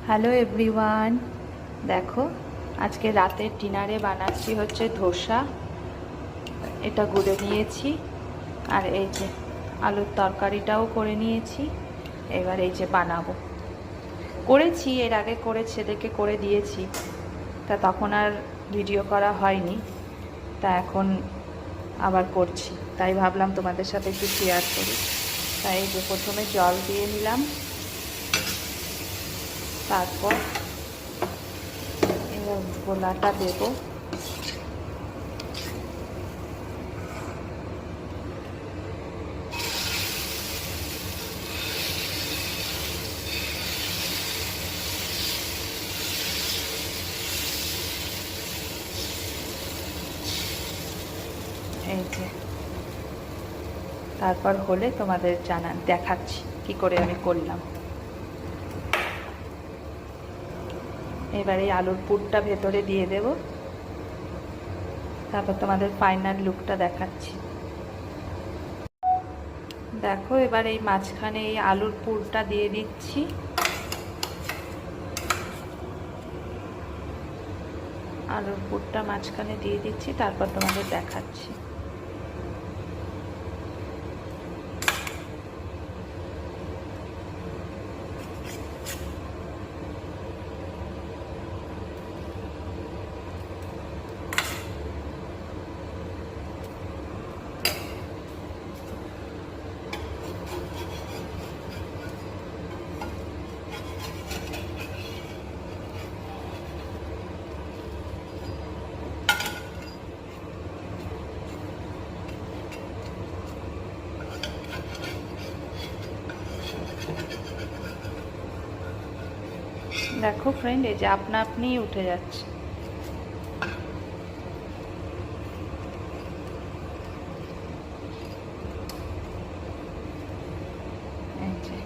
Hello everyone, দেখো আজকে রাতের ডিনারে বানাচ্ছি হচ্ছে ধোসা। এটা গুলে নিয়েছি, আর এই যে আলুর তরকারিটাও করে নিয়েছি। এবার এই যে বানাবো, করেছি এর আগে, করে ছেলেকে করে দিয়েছি, তা তখন আর ভিডিও করা হয়নি, তা এখন আবার করছি, তাই ভাবলাম তোমাদের সাথে একটু শেয়ার করি। তাই যে প্রথমে জল দিয়ে নিলাম, তারপর এবার গোলাটা দেব। এই যে, তারপর হলে তোমাদের দেখাচ্ছি কি করে আমি করলাম। এবার এই আলুর পুরটা ভেতরে দিয়ে দেব, তারপর তোমাদের ফাইনাল লুকটা দেখাচ্ছি। দেখো এবার এই মাঝখানে এই আলুর পুরটা দিয়ে দিচ্ছি। আলুর পুরটা মাঝখানে দিয়ে দিচ্ছি, তারপর তোমাদের দেখাচ্ছি। দেখো ফ্রেন্ড, এই যে আপনা আপনি উঠে যাচ্ছে। এই যে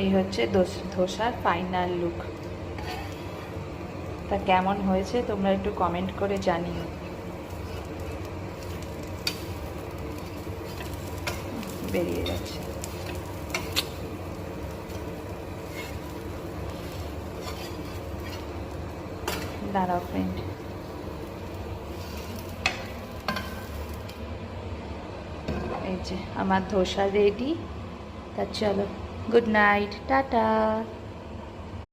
এই হচ্ছে ধোসার ফাইনাল লুক। তা কেমন হয়েছে তোমরা একটু কমেন্ট করে জানিও। বেরিয়ে যাচ্ছে, দাঁড়াও ফ্রেন্ড। এই যে আমার ধোসা রেডি। তা চলো, গুড নাইট, টাটা।